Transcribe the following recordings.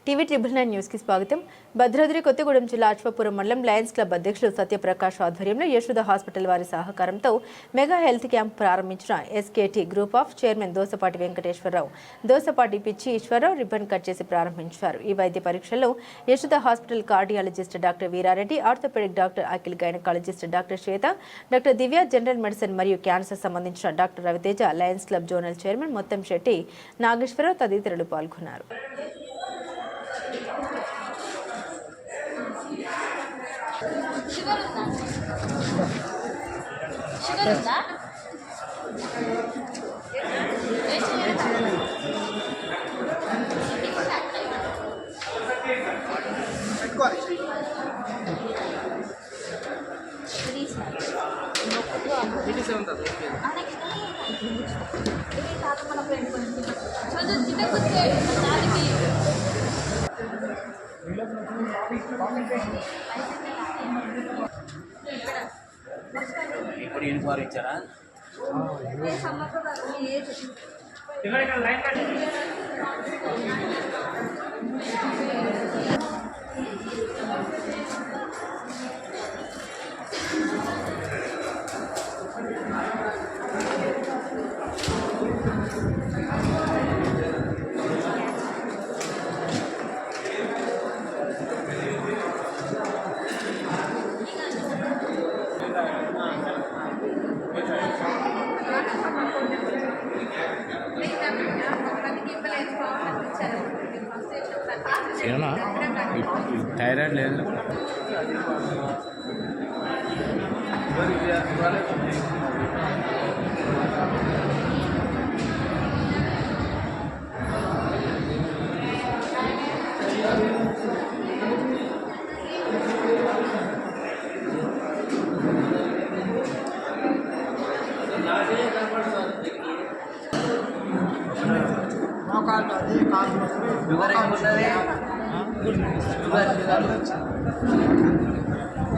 TV ట్రిబుల్9 news కి స్వాగతం. భద్రాద్రి కొత్తగూడెం జిల్లా అశ్వాపురం మండలం లయన్స్ క్లబ్ అధ్యక్షులు సత్యప్రకాష్ ఆధ్వర్యంలో యశోద హాస్పిటల్ వారి సహకారంతో మెగా హెల్త్ క్యాంప్ ప్రారంభించిన SKT group of chairman Dosapati Venkateswararao, Dosapati Pichchi Eswararao ribbon cut చేసి ప్రారంభించారు. ఈ వైద్య పరీక్షల్లో Yashoda hospital cardiologist doctor Veerareddy, orthopaedic doctor Akhil, gynaecologist doctor Shweta, doctor Divya, general medicine మరియు క్యాన్సర్ సంబంధించిన doctor Raviteja, lions club zonal chairman మొత్తం శెట్టి నాగేశ్వరరావు తదితరులు పాల్గొన్నారు. ఇప్పుడు యూనిఫామ్ ఇచ్చారా? థైరాయిడ్ లేదు.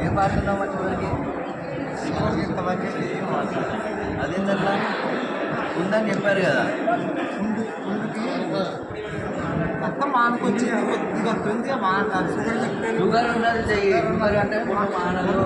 ఏం వాడుతున్నామా చివరికి? అదేందన్నా ఉందని చెప్పారు కదా. మొత్తం మానకొచ్చి కొద్దిగా వస్తుంది మానకాలి షుగర్ ఉన్నది షుగర్ అంటే మానలు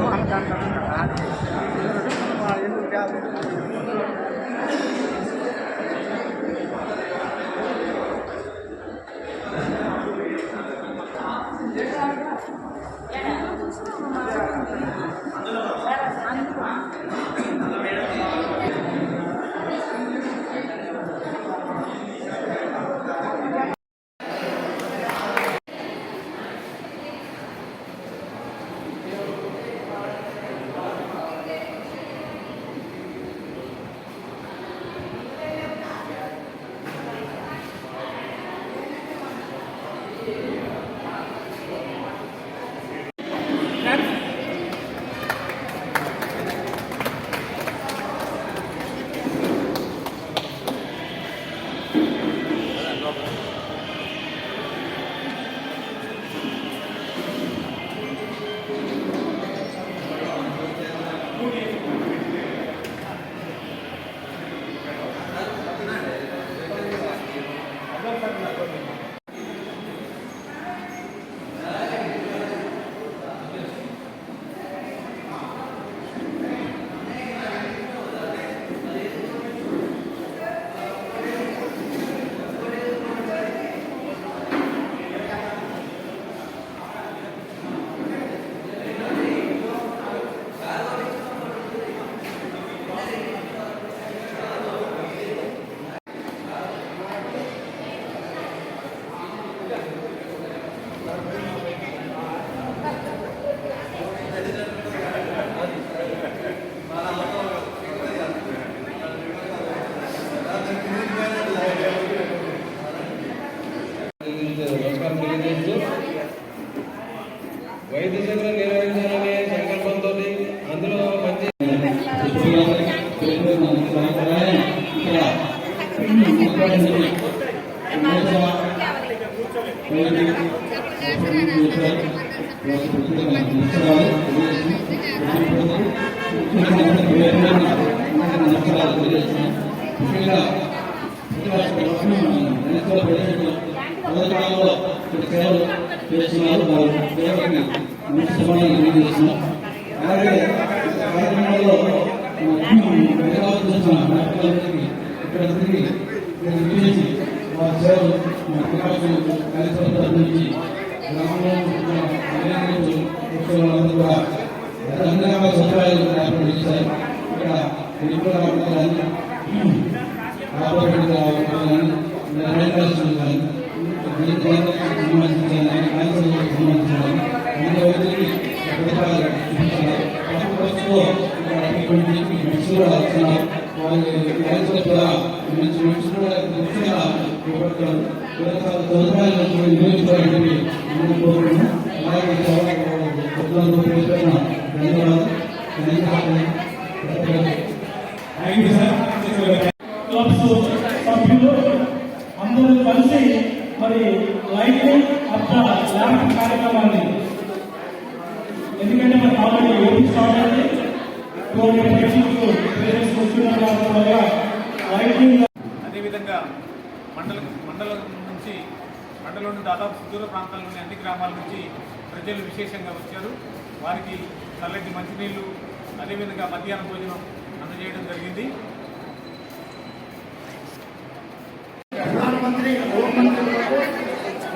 వైద్య సేవలు నిర్వహించాలనే సంకల్పంతో అందులో మంచి పథకాలలో సేవలు చేస్తున్నారు. వారి సేవకి మంచి సమాధానం తెలియజేస్తున్నాం. అలాగే కార్యక్రమంలో హైదరాబాద్ చేసిన డాక్టర్లందరికీ ఇక్కడ తిరిగి విజయించి వారి సేవలు కార్యక్రమం అందించి గ్రామంలో వాళ్ళందరూ కూడా అన్ని రకాల సదుపాయాలు ఏర్పాటు చేశారు. ఇక్కడ సభ్యులు అందరూ కలిసి మరి లైటింగ్ అట్లా ల్యాంప్ కార్యక్రమాన్ని, ఎందుకంటే మనకు ఆల్రెడీ ఓపీ స్టార్ట్ అయింది, లైటింగ్. అదేవిధంగా మండలంలోని దాదాపు సుదూర ప్రాంతాల్లోని అన్ని గ్రామాల నుంచి ప్రజలు విశేషంగా వచ్చారు. వారికి చల్లటి మంచినీళ్లు, అదేవిధంగా మధ్యాహ్న భోజనం అందజేయడం జరిగింది. ప్రధానమంత్రి హోంమంత్రి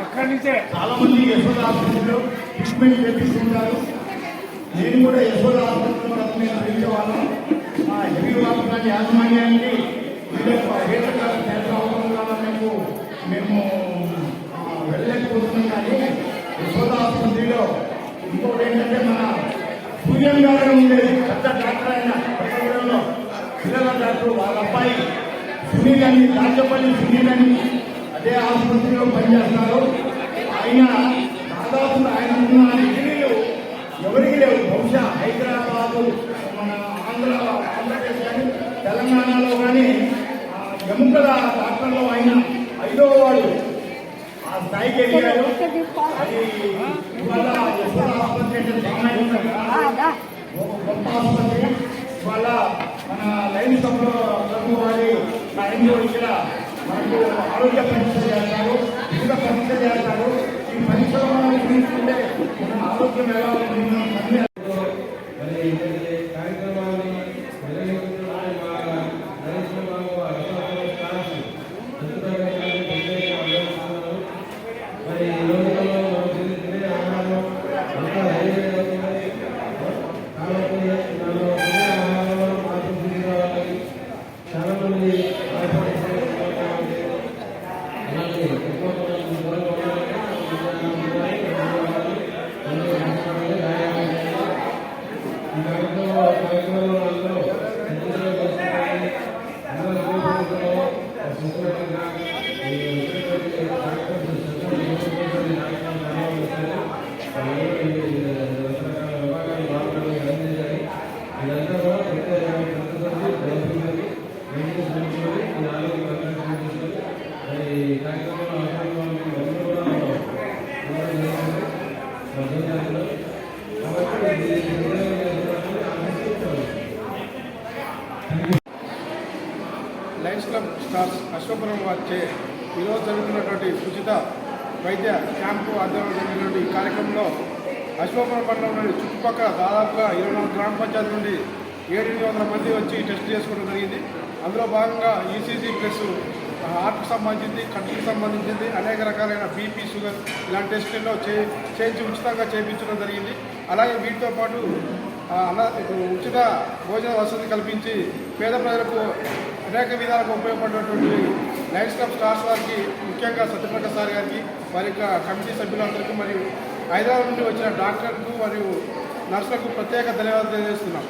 అక్కడి నుంచే చాలా మంది యశోద హాస్పిటల్లో ట్రీట్మెంట్ చేపిస్తున్నారు. నేను కూడా యశోద హాస్పిటల్లో పిలిచేవాళ్ళం. ఆ హెవీ హాస్పిటల్ యాజమాన్యానికి మేము వెళ్ళలేకపోతున్నాం. కానీ యశోద ఆసుపత్రిలో ఇంకోటి ఏంటంటే మన సూర్యం గారు ఉండేది పెద్ద డాక్టర్ అయిన పిల్లల డాక్టర్, వాళ్ళ అబ్బాయి సునీల్ అని, రాజపల్లి సునీల్ అని అదే ఆసుపత్రిలో పనిచేస్తారు. ఆయన దాదాపు ఆయన ఉన్న డిగ్రీలు ఎవరికి లేవు. బహుశా హైదరాబాదు, మన ఆంధ్రప్రదేశ్ కానీ తెలంగాణలో కానీ ఎముకల డాక్టర్లో ఆయన 5వ వాడు ఆ స్థాయికి ఎదిగాడు. అది ఇవాళ యశోద ఆసుపత్రి అంటే గొప్ప ఆసుపత్రి. ఇవాళ మన లైన్ సభలో ప్రభు వారి లైన్లో ఇక్కడ మనకు ఆరోగ్య పరీక్ష చేస్తారు, వివిధ పరీక్ష చేస్తారు. ఈ పరీక్షలో మనం తీసుకుంటే మన ఆరోగ్యం ఎలా ఉంటుంది. లయన్స్ క్లబ్ స్టార్స్ అశ్వపురం వారిచే ఈరోజు జరుగుతున్నటువంటి ఉచిత వైద్య క్యాంపు ఆధ్వర్యంలో జరిగినటువంటి ఈ కార్యక్రమంలో అశ్వపురం మండలంలోని చుట్టుపక్కల దాదాపుగా 24 గ్రామ పంచాయతీ నుండి 700 మంది వచ్చి టెస్ట్ చేసుకోవడం జరిగింది. అందులో భాగంగా ఈసీజీ ప్లస్ హార్ట్కి సంబంధించింది, కంటికి సంబంధించింది, అనేక రకాలైన బీపీ, షుగర్ ఇలాంటి టెస్టుల్లో చేయించి ఉచితంగా చేయించడం జరిగింది. అలాగే వీటితో పాటు ఉచిత భోజన వసతి కల్పించి పేద ప్రజలకు అనేక విధాలుగా ఉపయోగపడినటువంటి లయన్స్ క్లబ్ స్టార్స్ వారికి, ముఖ్యంగా సత్యప్రకాష్ సార్ గారికి, వారి యొక్క కమిటీ సభ్యులందరికీ మరియు హైదరాబాద్ నుండి వచ్చిన డాక్టర్లకు మరియు నర్సులకు ప్రత్యేక ధన్యవాదాలు తెలియజేస్తున్నాం.